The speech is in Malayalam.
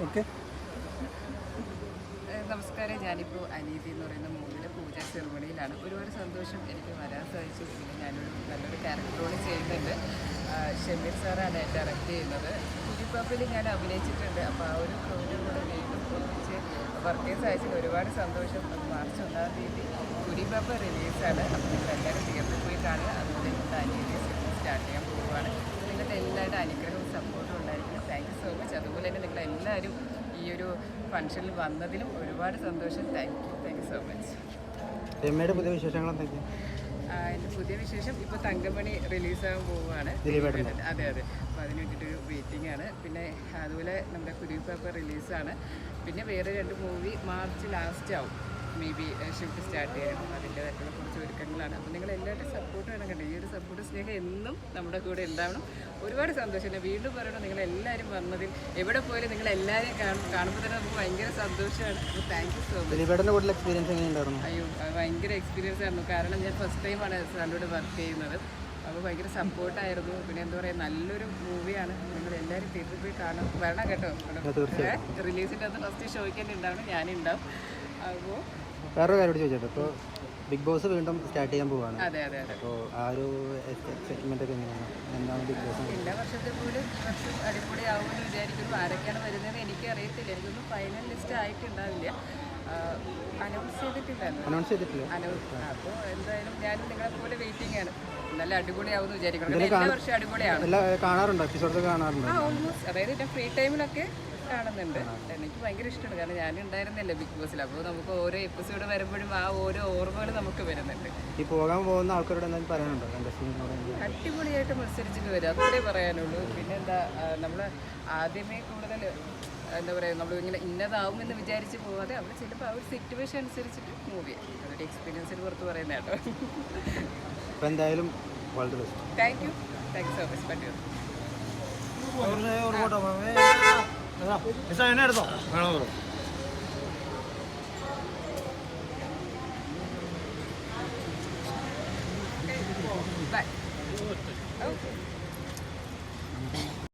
ഓക്കെ. നമസ്കാരം. ഞാനിപ്പോൾ അനീതി എന്ന് പറയുന്ന മൂവിയുടെ പൂജാ സെറിമണിയിലാണ്. ഒരുപാട് സന്തോഷം എനിക്ക് വരാൻ സാധിച്ചു. പിന്നെ ഞാനൊരു നല്ലൊരു ക്യാരക്ടർ റോൾ ചെയ്യുന്നുണ്ട്. ഷമീർ സാറാണ് ഡയറക്റ്റ് ചെയ്യുന്നത്. കുരിപ്പാപ്പിൽ ഞാൻ അഭിനയിച്ചിട്ടുണ്ട്. അപ്പോൾ ആ ഒരു ക്രൂവിൻ്റെ കൂടെ വീണ്ടും ഒന്നിച്ച് വർക്ക് ചെയ്യാൻ സാധിച്ചതിൽ ഒരുപാട് സന്തോഷം. മാർച്ച് 1-ാം തീയതി കുരിപ്പാപ്പ റിലീസാണ്. അപ്പോൾ നിങ്ങൾ എല്ലാവരും തിയേറ്ററിൽ പോയി കാണുക. അതുപോലെ ഇന്നത്തെ അനീതി സ്റ്റാർട്ട് ചെയ്യാൻ പോവുകയാണ്. നിങ്ങളുടെ എല്ലാവരുടെ അനുഗ്രഹവും സപ്പോർട്ടും ഉണ്ടായിരിക്കണം. Thank you so much. അതുപോലെ തന്നെ നിങ്ങളെല്ലാവരും ഈ ഒരു ഫംഗ്ഷനിൽ വന്നതിലും ഒരുപാട് സന്തോഷം. Thank you so much. രമ്യയുടെ പുതിയ വിശേഷങ്ങൾ എന്തൊക്കെയാണ്? എൻ്റെ പുതിയ വിശേഷം ഇപ്പോൾ തങ്കമണി റിലീസാകാൻ പോവുകയാണ്. അതെ. അപ്പോൾ അതിന് വേണ്ടിയിട്ടൊരു വെയിറ്റിംഗ് ആണ്. പിന്നെ അതുപോലെ നമ്മുടെ കുരിപ്പാപ്പ റിലീസാണ്. പിന്നെ വേറെ 2 മൂവി മാർച്ച് ലാസ്റ്റ് ആവും മേ ബി ഷിഫ്റ്റ് സ്റ്റാർട്ട് ചെയ്യണം. അതിൻ്റേതായിട്ടുള്ള കുറച്ച് ഒരുക്കങ്ങളാണ്. അപ്പോൾ നിങ്ങൾ എല്ലാവരുടെയും സപ്പോർട്ട് വേണം കേട്ടോ. ഈ ഒരു സപ്പോർട്ട് സ്നേഹം എന്നും നമ്മുടെ കൂടെ ഉണ്ടാവണം. ഒരുപാട് സന്തോഷം. വീണ്ടും പറയണം, നിങ്ങളെല്ലാവരും വന്നതിൽ എവിടെ പോയാലും നിങ്ങളെല്ലാവരെയും കാണുമ്പോൾ തന്നെ നമുക്ക് ഭയങ്കര സന്തോഷമാണ്. അപ്പോൾ താങ്ക് യു സോ മച്ച്. കൂടുതൽ എക്സ്പീരിയൻസ് എങ്ങനെയുണ്ടായിരുന്നു? അയ്യോ, ഭയങ്കര എക്സ്പീരിയൻസ് ആയിരുന്നു. കാരണം ഞാൻ ഫസ്റ്റ് ടൈമാണ് സാറിനോട് വർക്ക് ചെയ്യുന്നത്. അപ്പോൾ ഭയങ്കര സപ്പോർട്ടായിരുന്നു. പിന്നെ എന്താ പറയുക, നല്ലൊരു മൂവിയാണ്. നിങ്ങൾ എല്ലാവരും തിയേറ്ററിൽ പോയി വരണം കേട്ടോ. റിലീസിൻ്റെ അന്ന് ഫസ്റ്റ് ഷോയ്ക്ക് തന്നെ ഉണ്ടാവണം, ഞാനുണ്ടാവും. അപ്പോൾ വേറൊരു കാര്യം ചോദിച്ചോട്ടെ, ഇപ്പോൾ ബിഗ് ബോസ് വീണ്ടും സ്റ്റാർട്ട് ചെയ്യാൻ പോവാണ്. അതെ. അപ്പോൾ ആ ഒരു എക്സൈറ്റ്മെൻ്റ് ഒക്കെ എങ്ങനെയാണ്? എന്താണ് ബിഗ് ബോസ്? എല്ലാ വർഷത്തെ പോലും വർഷം അടിപൊളിയാവുമെന്ന് വിചാരിക്കുന്നു. ആരൊക്കെയാണ് വരുന്നതെന്ന് എനിക്കറിയത്തില്ല. എനിക്കൊന്നും ഫൈനൽ ലിസ്റ്റ് ആയിട്ടുണ്ടാവില്ല. അനൗൺസ് ചെയ്തിട്ടില്ല. അപ്പോൾ എന്തായാലും ഞാനും നിങ്ങളെപ്പോലെ വെയിറ്റിംഗ് ആണ്. നല്ല അടിപൊളിയാവുമെന്ന് വിചാരിക്കണം. എല്ലാ വർഷവും അടിപൊളിയാണ്. കാണാറുണ്ടോ? എപ്പിസോഡൊക്കെ കാണാറുണ്ടോ? ഓൾമോസ്റ്റ്. അതായത് ഞാൻ ഫ്രീ ടൈമിലൊക്കെ കാണുന്നുണ്ട്. എനിക്ക് ഭയങ്കര ഇഷ്ടമാണ്. കാരണം ഞാൻ ഉണ്ടായിരുന്നില്ല ബിഗ് ബോസിൽ. അപ്പോൾ നമുക്ക് ഓരോ എപ്പിസോഡ് വരുമ്പോഴും ആ ഓരോ ഓർമ്മകൾ നമുക്ക് വരുന്നുണ്ട്. ഈ പോകാൻ പോകുന്ന ആൾക്കാരോട് എന്തെങ്കിലും പറയാനുണ്ടോ? അടിപൊളിയായിട്ട് മത്സരിച്ചിട്ട് വരും, അത്രേ പറയാനുള്ളൂ. പിന്നെ എന്താ, നമ്മൾ ആദ്യമേ കൂടുതൽ എന്താ പറയുക, നമ്മളിങ്ങനെ ഇന്നതാവുമെന്ന് വിചാരിച്ച് പോകാതെ അവിടെ ചിലപ്പോൾ ആ ഒരു സിറ്റുവേഷൻ അനുസരിച്ചിട്ട് മൂവ് ചെയ്യാം. അതൊരു എക്സ്പീരിയൻസിന് പുറത്ത് പറയുന്ന കേട്ടോ. അപ്പോൾ എന്തായാലും താങ്ക് യു സോ മച്ച്. പറ്റൂ. esa de nerdo.